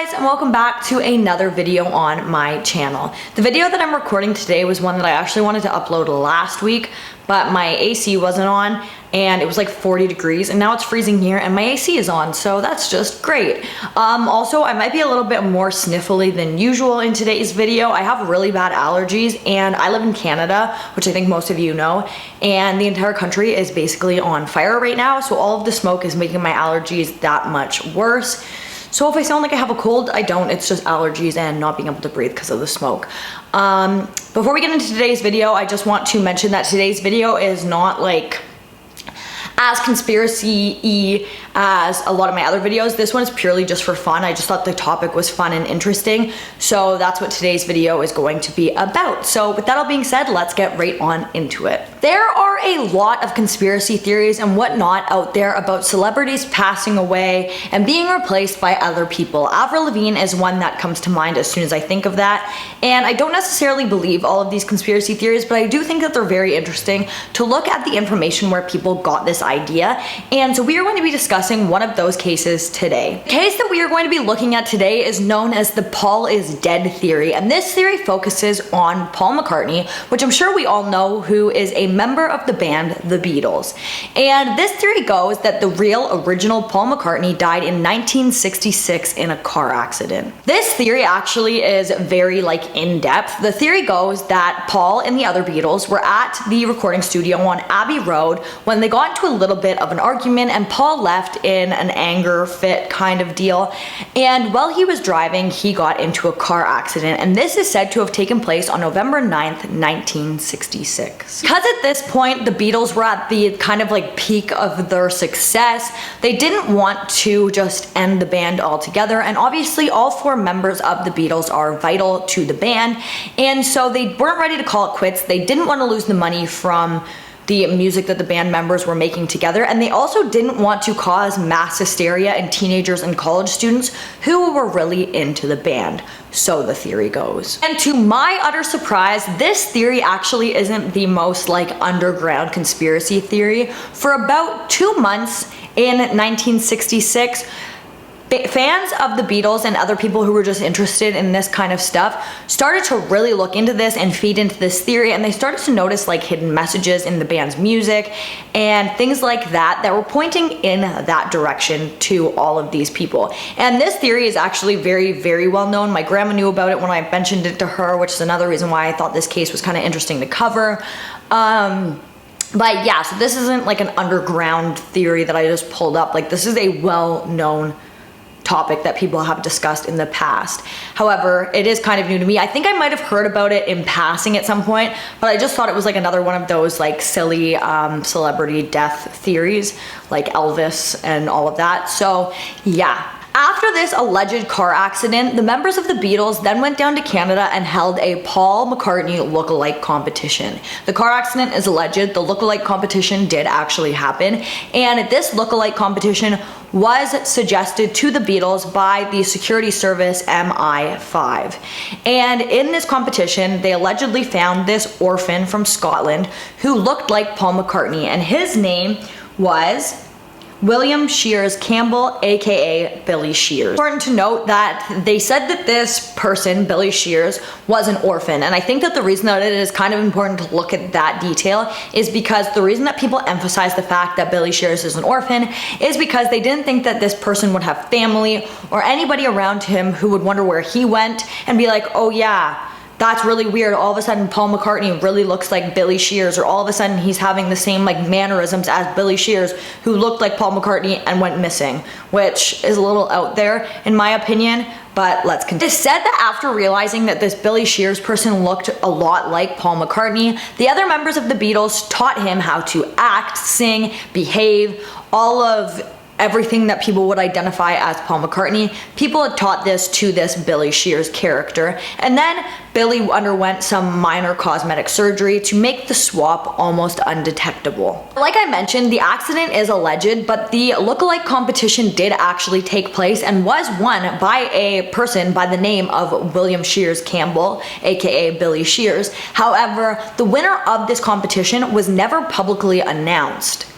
guys, and welcome back to another video on my channel. The video that I'm recording today was one that I actually wanted to upload last week, but my AC wasn't on and it was like 40 degrees and now it's freezing here and my AC is on, so that's just great. Also, I might be a little bit more sniffly than usual in today's video. I have really bad allergies and I live in Canada, which I think most of you know, and the entire country is basically on fire right now, so all of the smoke is making my allergies that much worse. So if I sound like I have a cold, I don't. It's just allergies and not being able to breathe because of the smoke. Before we get into today's video, I just want to mention that today's video is not like as conspiracy-y as a lot of my other videos. This one is purely just for fun. I just thought the topic was fun and interesting, so that's what today's video is going to be about. So with that all being said, let's get right on into it. There are a lot of conspiracy theories and whatnot out there about celebrities passing away and being replaced by other people. Avril Lavigne is one that comes to mind as soon as I think of that, and I don't necessarily believe all of these conspiracy theories, but I do think that they're very interesting to look at the information where people got this idea, and so we are going to be discussing one of those cases today. The case that we are going to be looking at today is known as the Paul is dead theory, and this theory focuses on Paul McCartney, which I'm sure we all know, who is a member of the band The Beatles. And this theory goes that the real original Paul McCartney died in 1966 in a car accident. This theory actually is very in-depth. The theory goes that Paul and the other Beatles were at the recording studio on Abbey Road when they got into a little bit of an argument and Paul left in an anger fit kind of deal, and while he was driving he got into a car accident, and this is said to have taken place on November 9th, 1966. Because at this point the Beatles were at the kind of peak of their success, they didn't want to just end the band altogether, and obviously all four members of the Beatles are vital to the band, and so they weren't ready to call it quits. They didn't want to lose the money from the music that the band members were making together, and they also didn't want to cause mass hysteria in teenagers and college students who were really into the band, so the theory goes. And to my utter surprise, this theory actually isn't the most underground conspiracy theory. For about 2 months in 1966, fans of the Beatles and other people who were just interested in this kind of stuff started to really look into this and feed into this theory, and they started to notice hidden messages in the band's music and things like that that were pointing in that direction to all of these people. And this theory is actually very, very well known. My grandma knew about it when I mentioned it to her, which is another reason why I thought this case was kind of interesting to cover. But yeah, so this isn't an underground theory that I just pulled up. This is a well-known topic that people have discussed in the past. However, it is kind of new to me. I think I might have heard about it in passing at some point, but I just thought it was another one of those silly celebrity death theories, like Elvis and all of that. So yeah. After this alleged car accident, the members of the Beatles then went down to Canada and held a Paul McCartney lookalike competition. The car accident is alleged. The lookalike competition did actually happen, and this lookalike competition was suggested to the Beatles by the security service MI5. And in this competition, they allegedly found this orphan from Scotland who looked like Paul McCartney, and his name was William Shears Campbell, aka Billy Shears. Important to note that they said that this person, Billy Shears, was an orphan, and I think that the reason that it is kind of important to look at that detail is because the reason that people emphasize the fact that Billy Shears is an orphan is because they didn't think that this person would have family or anybody around him who would wonder where he went and be like, oh yeah, that's really weird. All of a sudden Paul McCartney really looks like Billy Shears, or all of a sudden he's having the same mannerisms as Billy Shears, who looked like Paul McCartney and went missing, which is a little out there in my opinion, but let's continue. It is said that after realizing that this Billy Shears person looked a lot like Paul McCartney, the other members of the Beatles taught him how to act, sing, behave, all of everything that people would identify as Paul McCartney. People had taught this to this Billy Shears character, and then Billy underwent some minor cosmetic surgery to make the swap almost undetectable. Like I mentioned, the accident is alleged, but the lookalike competition did actually take place and was won by a person by the name of William Shears Campbell, aka Billy Shears. However, the winner of this competition was never publicly announced.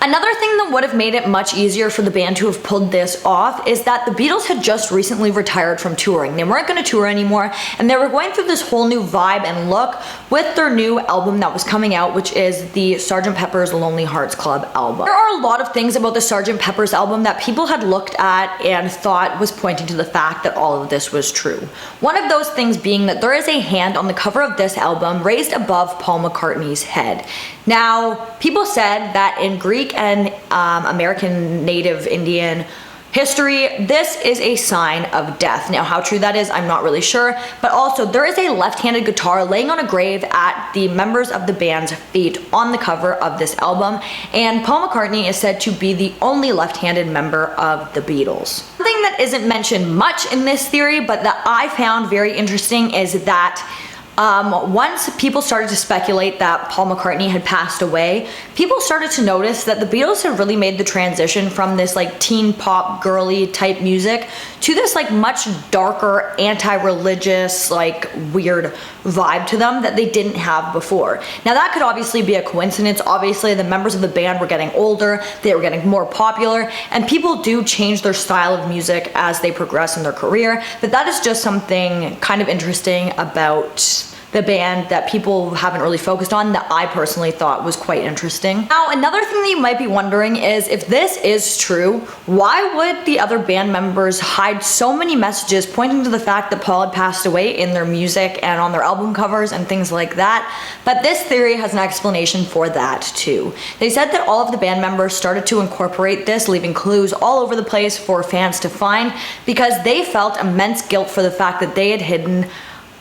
Another thing that would have made it much easier for the band to have pulled this off is that the Beatles had just recently retired from touring. They weren't going to tour anymore, and they were going through this whole new vibe and look with their new album that was coming out, which is the Sgt. Pepper's Lonely Hearts Club album. There are a lot of things about the Sgt. Pepper's album that people had looked at and thought was pointing to the fact that all of this was true. One of those things being that there is a hand on the cover of this album raised above Paul McCartney's head. Now, people said that in Greek and American Native Indian history, this is a sign of death. Now, how true that is, I'm not really sure, but also there is a left-handed guitar laying on a grave at the members of the band's feet on the cover of this album, and Paul McCartney is said to be the only left-handed member of the Beatles. Something that isn't mentioned much in this theory, but that I found very interesting is that once people started to speculate that Paul McCartney had passed away, people started to notice that the Beatles had really made the transition from this like teen pop girly type music to this like much darker, anti-religious, like weird vibe to them that they didn't have before. Now that could obviously be a coincidence. Obviously the members of the band were getting older, they were getting more popular, and people do change their style of music as they progress in their career, but that is just something kind of interesting about the band that people haven't really focused on that I personally thought was quite interesting. Now, another thing that you might be wondering is if this is true, why would the other band members hide so many messages pointing to the fact that Paul had passed away in their music and on their album covers and things like that? But this theory has an explanation for that too. They said that all of the band members started to incorporate this, leaving clues all over the place for fans to find because they felt immense guilt for the fact that they had hidden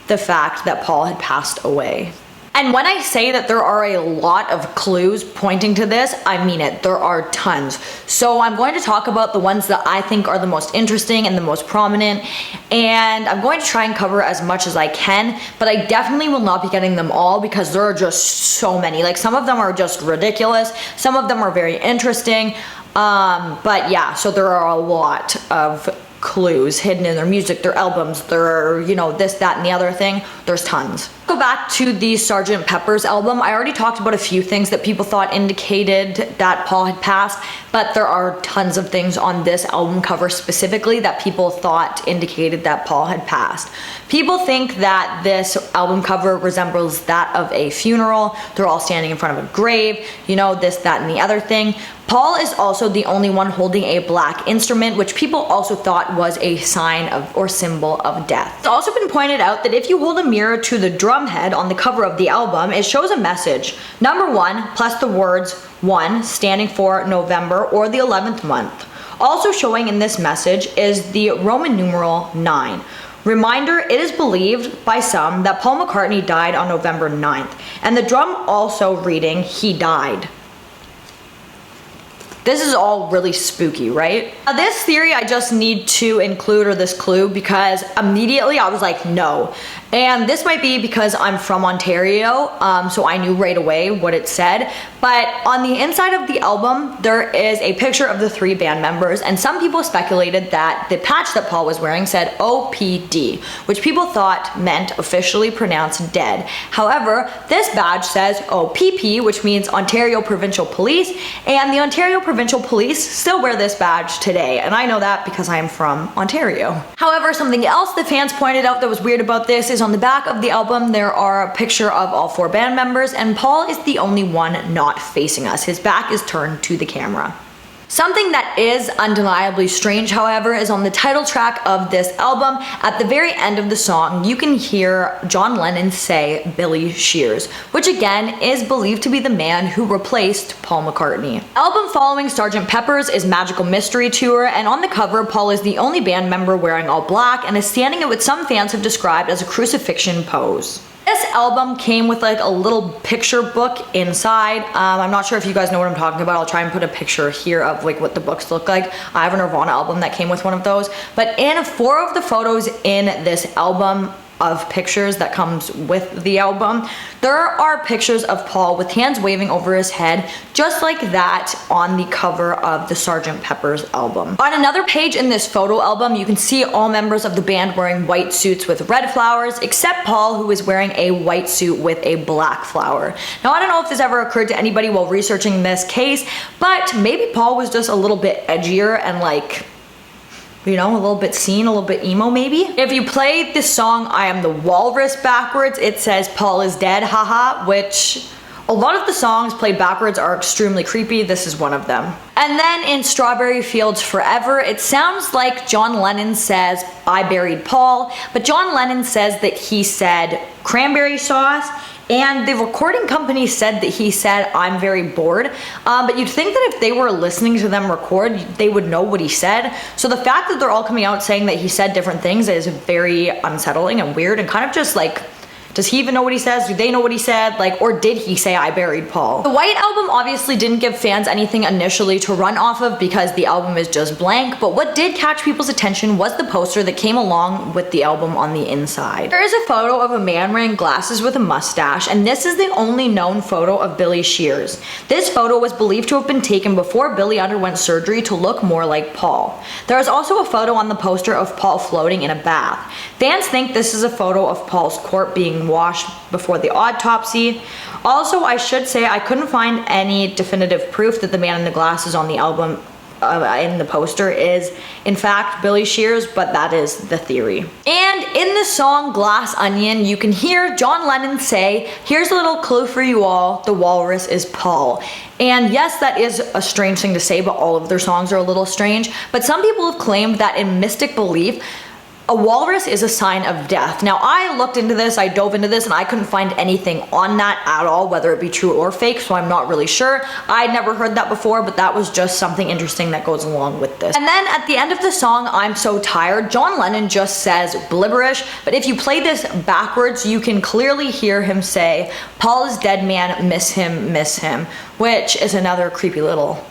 the fact that Paul had passed away. And when I say that there are a lot of clues pointing to this, I mean it. There are tons. So I'm going to talk about the ones that I think are the most interesting and the most prominent, and I'm going to try and cover as much as I can, but I definitely will not be getting them all because there are just so many. Like, some of them are just ridiculous, some of them are very interesting, but yeah, so there are a lot of clues hidden in their music, their albums, their, you know, this, that, and the other thing. There's tons. Go back to the Sgt. Pepper's album. I already talked about a few things that people thought indicated that Paul had passed, but there are tons of things on this album cover specifically that people thought indicated that Paul had passed. People think that this album cover resembles that of a funeral. They're all standing in front of a grave, you know, this, that, and the other thing. Paul is also the only one holding a black instrument, which people also thought was a sign of or symbol of death. It's also been pointed out that if you hold a mirror to the drum head on the cover of the album, it shows a message. Number 1 plus the words 1 standing for November or the 11th month. Also showing in this message is the Roman numeral 9. Reminder, it is believed by some that Paul McCartney died on November 9th, and the drum also reading, he died. This is all really spooky, right? Now, this theory I just need to include, or this clue, because immediately I was like, no. And this might be because I'm from Ontario, so I knew right away what it said. But on the inside of the album, there is a picture of the 3 band members, and some people speculated that the patch that Paul was wearing said OPD, which people thought meant officially pronounced dead. However, this badge says OPP, which means Ontario Provincial Police, and the Ontario Provincial Police still wear this badge today, and I know that because I am from Ontario. However, something else the fans pointed out that was weird about this is on the back of the album there are a picture of all 4 band members, and Paul is the only one not facing us. His back is turned to the camera. Something that is undeniably strange, however, is on the title track of this album. At the very end of the song, you can hear John Lennon say Billy Shears, which again is believed to be the man who replaced Paul McCartney. The album following Sgt. Pepper's is Magical Mystery Tour, and on the cover, Paul is the only band member wearing all black and is standing in what some fans have described as a crucifixion pose. This album came with like a little picture book inside. I'm not sure if you guys know what I'm talking about. I'll try and put a picture here of like what the books look like. I have a Nirvana album that came with one of those. But in 4 of the photos in this album, of pictures that comes with the album, there are pictures of Paul with hands waving over his head, just like that on the cover of the Sgt. Pepper's album. On another page in this photo album, you can see all members of the band wearing white suits with red flowers, except Paul, who is wearing a white suit with a black flower. Now, I don't know if this ever occurred to anybody while researching this case, but maybe Paul was just a little bit edgier and like, you know, a little bit scene, a little bit emo maybe. If you play the song I Am the Walrus backwards, it says Paul is dead, haha, which a lot of the songs played backwards are extremely creepy. This is one of them. And then in Strawberry Fields Forever, it sounds like John Lennon says, I buried Paul, but John Lennon says that he said cranberry sauce, and the recording company said that he said, I'm very bored. But you'd think that if they were listening to them record, they would know what he said. So the fact that they're all coming out saying that he said different things is very unsettling and weird, and kind of just like, does he even know what he says? Do they know what he said? Like, or did he say I buried Paul? The White Album obviously didn't give fans anything initially to run off of because the album is just blank, but what did catch people's attention was the poster that came along with the album on the inside. There is a photo of a man wearing glasses with a mustache, and this is the only known photo of Billy Shears. This photo was believed to have been taken before Billy underwent surgery to look more like Paul. There is also a photo on the poster of Paul floating in a bath. Fans think this is a photo of Paul's corpse being washed before the autopsy. Also, I should say I couldn't find any definitive proof that the man in the glasses on the album in the poster is in fact Billy Shears, but that is the theory. And in the song Glass Onion, you can hear John Lennon say, here's a little clue for you all, the walrus is Paul. And yes, that is a strange thing to say, but all of their songs are a little strange. But some people have claimed that in mystic belief, a walrus is a sign of death. Now, I looked into this, I dove into this, and I couldn't find anything on that at all, whether it be true or fake, so I'm not really sure. I'd never heard that before, but that was just something interesting that goes along with this. And then at the end of the song, I'm So Tired, John Lennon just says blibberish, but if you play this backwards, you can clearly hear him say, Paul is dead man, miss him, which is another creepy little.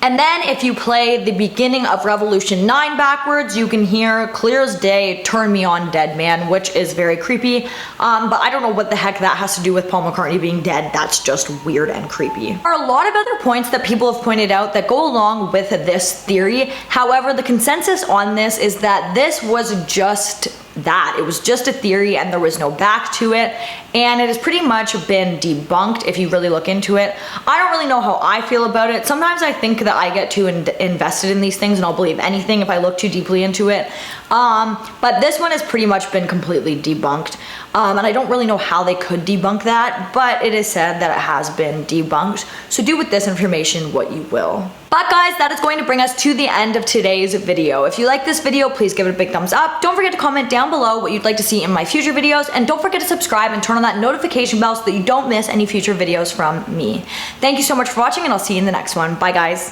And then if you play the beginning of Revolution 9 backwards, you can hear clear as day, turn me on dead man, which is very creepy. But I don't know what the heck that has to do with Paul McCartney being dead. That's just weird and creepy. There are a lot of other points that people have pointed out that go along with this theory. However, the consensus on this is that this was just that. It was just a theory and there was no back to it, and it has pretty much been debunked if you really look into it. I don't really know how I feel about it. Sometimes I think that I get too invested in these things and I'll believe anything if I look too deeply into it. But this one has pretty much been completely debunked. And I don't really know how they could debunk that, but it is said that it has been debunked. So do with this information what you will. But guys, that is going to bring us to the end of today's video. If you like this video, please give it a big thumbs up. Don't forget to comment down below what you'd like to see in my future videos, and don't forget to subscribe and turn on that notification bell so that you don't miss any future videos from me. Thank you so much for watching, and I'll see you in the next one. Bye guys.